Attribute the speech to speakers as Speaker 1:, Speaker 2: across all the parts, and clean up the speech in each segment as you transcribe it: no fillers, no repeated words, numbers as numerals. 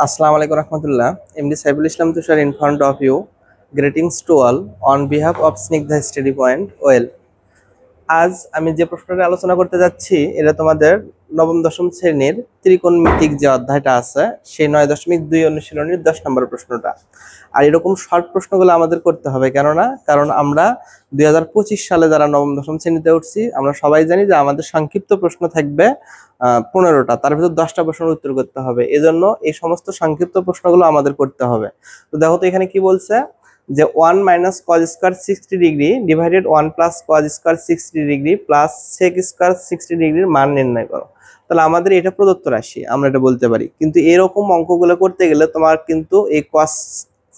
Speaker 1: Assalamu alaikum rahmatullah. MD Saiful Islam Tushar in front of you. Greetings to all on behalf of Snigdha Study Point. Well, আজ আমি যে প্রশ্নটা আলোচনা করতে যাচ্ছি এটা তোমাদের নবম দশম শ্রেণীর ত্রিকোণমিতিক যে অধ্যায়টা আছে সেই 9.2 অনুশীলনীর 10 নম্বর প্রশ্নটা। আর এরকম শর্ট প্রশ্নগুলো আমাদের করতে হবে কারণ আমরা 2025 সালে যারা নবম দশম শ্রেণীতে উঠছি আমরা সবাই জানি যে আমাদের সংক্ষিপ্ত প্রশ্ন থাকবে 15টা, তার ভিতর 10টা প্রশ্নের উত্তর করতে হবে। এজন্য এই সমস্ত সংক্ষিপ্ত প্রশ্নগুলো আমাদের করতে হবে। তো দেখো তো এখানে কি বলছে যে 1 minus cos square 60 degree divided 1 plus cos square 60 degree plus sec square 60 ডিগ্রির মান নির্ণয় করো। তাহলে আমাদের এটা প্রদত্ত রাশি, আমরা এটা বলতে পারি, কিন্তু এরকম অঙ্কগুলো করতে গেলে তোমার কিন্তু এই কস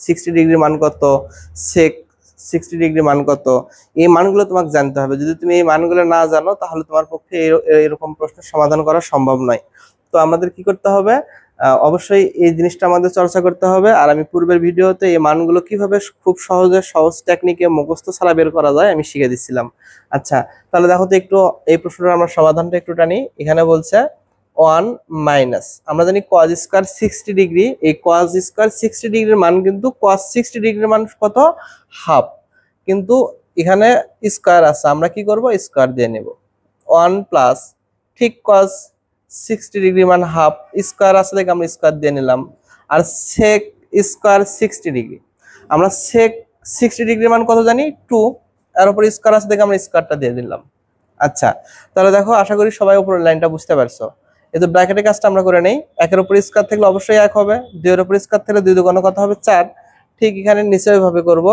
Speaker 1: 60 ডিগ্রির মান কত, সেক 60 ডিগ্রির মান কত, এই মানগুলো তোমাকে জানতে হবে। যদি তুমি এই মানগুলো না জানো তাহলে তোমার পক্ষে এরকম প্রশ্নের সমাধান করা সম্ভব নয়। তো আমাদের কি করতে হবে, অবশ্যই এই জিনিসটা আমাদের চর্চা করতে হবে। আর আমি পূর্বের ভিডিওতে এই মানগুলো কিভাবে খুব সহজ টেকনিকে মুখস্থ ছাড়া বের করা যায় আমি শিখিয়ে দিচ্ছিলাম। আচ্ছা, তাহলে দেখো তো একটু এই প্রশ্নটার আমরা সমাধানটা একটু টানি। এখানে বলছে 1 মাইনাস, আমরা জানি কজ স্কয়ার 60 ডিগ্রি, এই কজ স্কয়ার 60 ডিগ্রির মান কিন্তু কজ 60 ডিগ্রির মান কত, হাফ, কিন্তু এখানে স্কয়ার আছে, আমরা কি করব, স্কয়ার দিয়ে নেব। 1 প্লাস, ঠিক কজ 60 ডিগ্রি মান হাফ, স্কয়ার আছে দেখে আমরা স্কয়ার দিয়ে নিলাম। আর সেক স্কয়ার 60 ডিগ্রি, আমরা সেক 60 ডিগ্রি মান কত জানি 2, এর উপর স্কয়ার আছে দেখে আমরা স্কয়ারটা দিয়ে দিলাম। আচ্ছা, তাহলে দেখো আশা করি সবাই উপরের লাইনটা বুঝতে পারছো। এই তো ব্র্যাকেটের কাজটা আমরা করে নেই। 1 এর উপর স্কয়ার থাকলে অবশ্যই 1 হবে, 2 এর উপর স্কয়ার থাকলে 2 দুগুণ কত হবে 4। ঠিক এখানে নিচে ওইভাবে করব,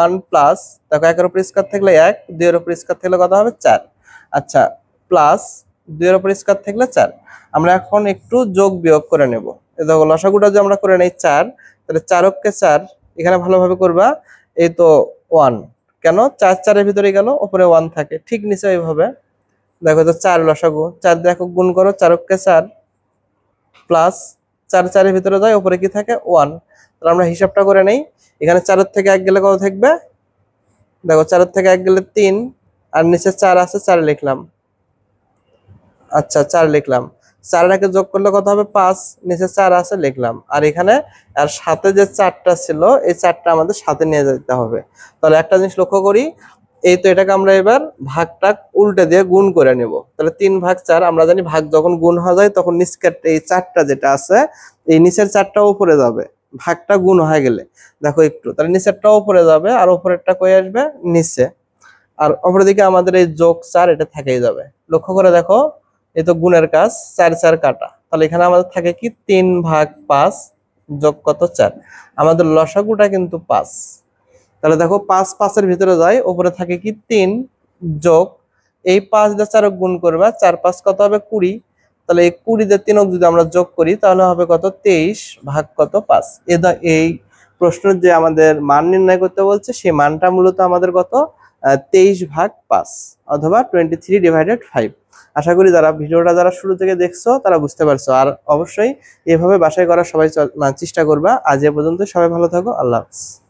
Speaker 1: 1 প্লাস, দেখো 1 এর উপর স্কয়ার থাকলে 1, 2 এর উপর স্কয়ার থাকলে কত হবে 4। আচ্ছা, প্লাস 2 এর উপর স্কয়ার থাকলে 4। আমরা এখন একটু যোগ বিয়োগ করে নেব। এই দেখো লসাগুটা যে আমরা করে নেই 4, তাহলে 4 কে 4, এখানে ভালোভাবে করবা। এই তো 1, কেন 4 4 এর ভিতরে গেল, উপরে 1 থাকে, ঠিক নিচে এইভাবে দেখো তো 4 লসাগু, 4 দেখো গুণ করো, 4 কে 4 প্লাস 4 4 এর ভিতরে যায়, উপরে কি থাকে 1। তাহলে আমরা হিসাবটা করে নেই। এখানে 4 এর থেকে 1 গেলে কত থাকবে, দেখো 4 এর থেকে 1 গেলে 3, আর নিচে 4 আছে 4 লিখলাম। আচ্ছা, 4 লিখলাম, 4 এর যোগ করলে কত হবে 5, নিচে 4 আছে লিখলাম। আর এখানে আর সাথে যে 4টা ছিল এই 4টা আমাদের সাথে নিয়ে যেতে হবে। তাহলে একটা জিনিস লক্ষ্য করি, এই তো এটাকে আমরা এবার ভাগটা উল্টে দিয়ে গুণ করে নেব। তাহলে 3 ভাগ 4, আমরা জানি ভাগ যখন গুণ হয়ে যায় তখন নিচের এই 4টা যেটা আছে এই নিচের 4টা উপরে যাবে, ভাগটা গুণ হয়ে গেলে। দেখো একটু, তাহলে নিচেরটা উপরে যাবে আর উপরেরটা কই আসবে নিচে, আর অপর দিকে আমাদের এই যোগ 4 এটা থেকেই যাবে। লক্ষ্য করে দেখো, এই তো গুণের কাজ, 4 4 কাটা, তাহলে এখানে আমাদের থাকে কি 3 ভাগ 5 যোগ কত 4, আমাদের লসাগুটা কিন্তু 5। তাহলে দেখো 5 5 এর ভিতরে যায়, উপরে থাকে কি 3 যোগ এই 5 দিয়ে 4 গুণ করবা, 4 5 কত হবে 20। তাহলে এই 20 দিয়ে 3 যদি আমরা যোগ করি তাহলে হবে কত 23 ভাগ কত 5। এই প্রশ্নের যে আমাদের মান নির্ণয় করতে বলছে সেই মানটা মূলত আমাদের কত 23 ভাগ 5 অথবা 23/5। আশা করি যারা ভিডিওটা যারা শুরু থেকে দেখছো তারা বুঝতে পারছো। আর অবশ্যই এভাবে বাসায় করার সবাই চেষ্টা করবা। আজ এ পর্যন্ত, সবাই ভালো থাকো, আল্লাহ হাফেজ।